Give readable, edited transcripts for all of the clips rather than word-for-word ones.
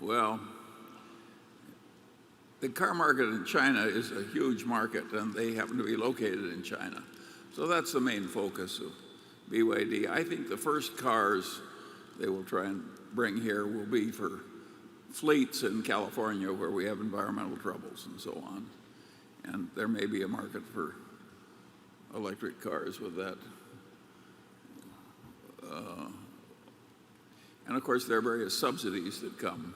Well, the car market in China is a huge market, and they happen to be located in China. So that's the main focus of BYD. I think the first cars they will try and bring here will be for fleets in California where we have environmental troubles and so on. And there may be a market for electric cars with that. And of course, there are various subsidies that come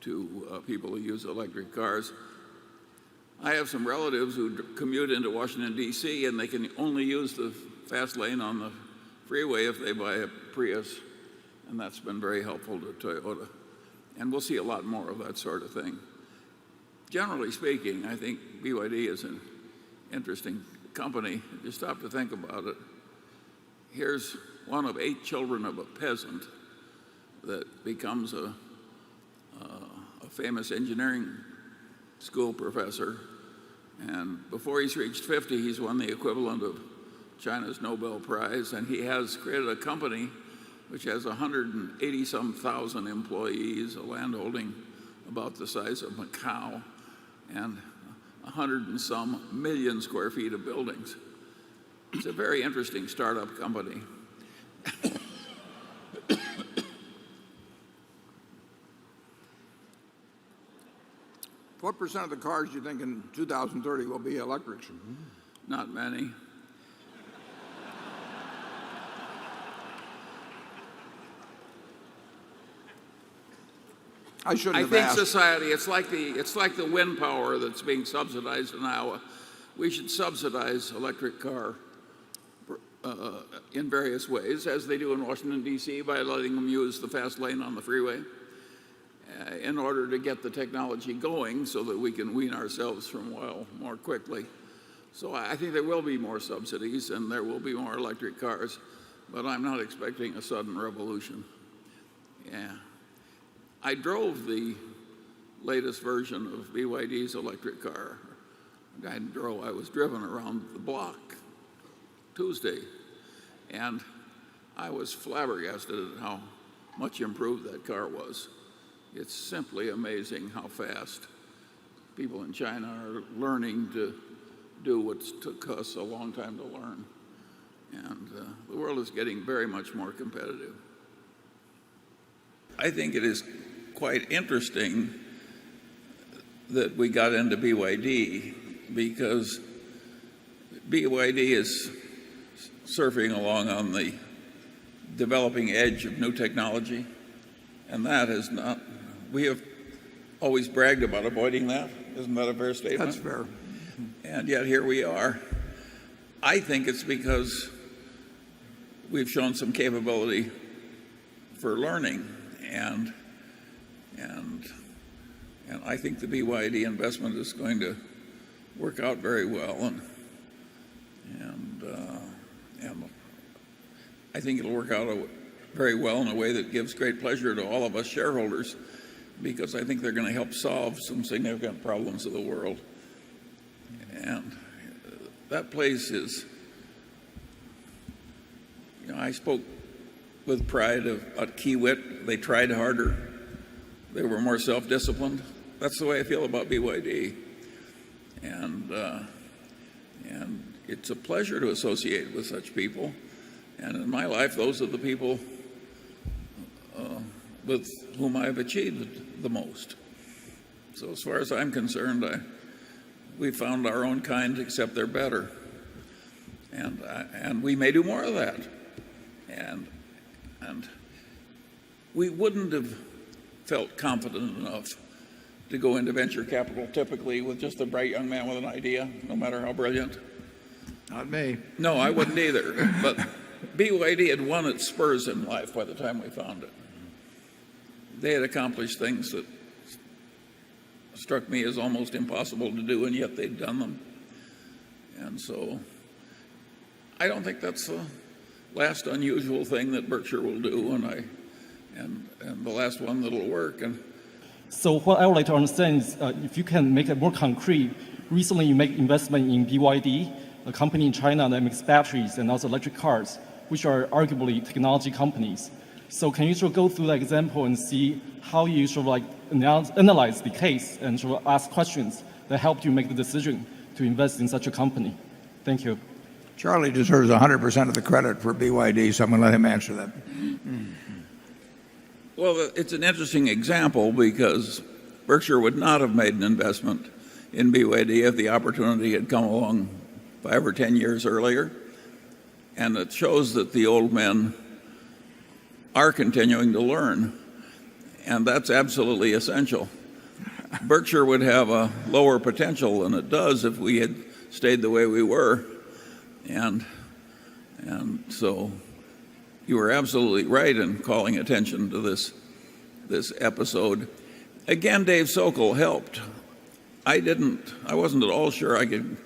to people who use electric cars. I have some relatives who commute into Washington, D.C., and they can only use the fast lane on the freeway if they buy a Prius, and that's been very helpful to Toyota. And we'll see a lot more of that sort of thing. Generally speaking, I think BYD is an interesting company. If you stop to think about it, here's one of 8 children of a peasant that becomes a famous engineering school professor, and before he's reached 50, he's won the equivalent of China's Nobel Prize, and he has created a company which has 180-some thousand employees, a landholding about the size of Macau, and 100-some million square feet of buildings. It's a very interesting startup company. What percent of the cars do you think in 2030 will be electrics? Not many. I shouldn't I have think asked. society, it's like the wind power that's being subsidized in Iowa. We should subsidize electric car in various ways, as they do in Washington, D.C., by letting them use the fast lane on the freeway in order to get the technology going so that we can wean ourselves from oil more quickly. So I think there will be more subsidies and there will be more electric cars, but I'm not expecting a sudden revolution. Yeah. I drove the latest version of BYD's electric car. I was driven around the block Tuesday, and I was flabbergasted at how much improved that car was. It's simply amazing how fast people in China are learning to do what took us a long time to learn. And the world is getting very much more competitive. I think it is quite interesting that we got into BYD because BYD is surfing along on the developing edge of new technology, and that is not, we have always bragged about avoiding that. Isn't that a fair statement? That's fair. And yet here we are. I think it's because we've shown some capability for learning, and I think the BYD investment is going to work out very well, and I think it'll work out very well in a way that gives great pleasure to all of us shareholders, because I think they're going to help solve some significant problems of the world. And that place is, I spoke with pride about Kiewit. They tried harder. They were more self-disciplined. That's the way I feel about BYD. And it's a pleasure to associate with such people. And in my life, those are the people with whom I've achieved the most. So as far as I'm concerned, we found our own kind, except they're better. And we may do more of that. And we wouldn't have felt confident enough to go into venture capital typically with just a bright young man with an idea, no matter how brilliant. Not me. No, I wouldn't either. But BYD had won its spurs in life by the time we found it. They had accomplished things that struck me as almost impossible to do, and yet they'd done them. And so I don't think that's the last unusual thing that Berkshire will do, and the last one that'll work. And so what I would like to understand is if you can make it more concrete. Recently, you make investment in BYD, a company in China that makes batteries and also electric cars, which are arguably technology companies. So can you sort of go through the example and see how you sort of like analyze the case and sort of ask questions that helped you make the decision to invest in such a company? Thank you. Charlie deserves 100% of the credit for BYD, so I'm going to let him answer that. Well, it's an interesting example because Berkshire would not have made an investment in BYD if the opportunity had come along 5 or 10 years earlier. And it shows that the old men are continuing to learn. And that's absolutely essential. Berkshire would have a lower potential than it does if we had stayed the way we were. And so you were absolutely right in calling attention to this episode. Again, Dave Sokol helped. I wasn't at all sure I could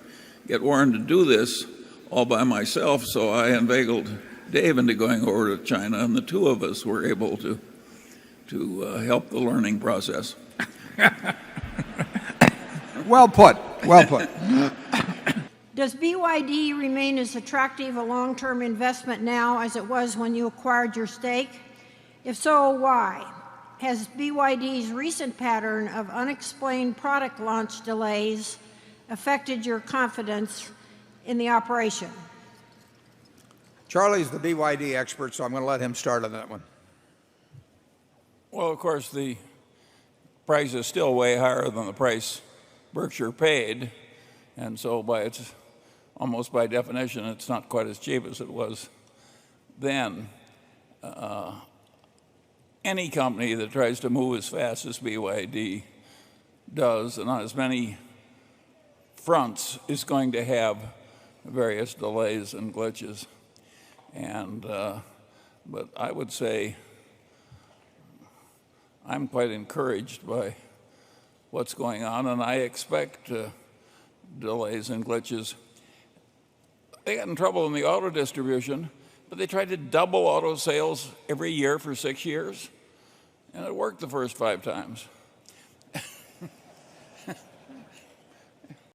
get Warren to do this all by myself, so I inveigled Dave into going over to China, and the two of us were able to help the learning process. Well put. Well put. Does BYD remain as attractive a long-term investment now as it was when you acquired your stake? If so, why? Has BYD's recent pattern of unexplained product launch delays affected your confidence in the operation? Charlie's the BYD expert, so I'm going to let him start on that one. Well, of course, the price is still way higher than the price Berkshire paid, and so almost by definition, it's not quite as cheap as it was then. Any company that tries to move as fast as BYD does, and on as many fronts, is going to have various delays and glitches. But I would say I'm quite encouraged by what's going on, and I expect delays and glitches. They got in trouble in the auto distribution, but they tried to double auto sales every year for 6 years, and it worked the first 5 times.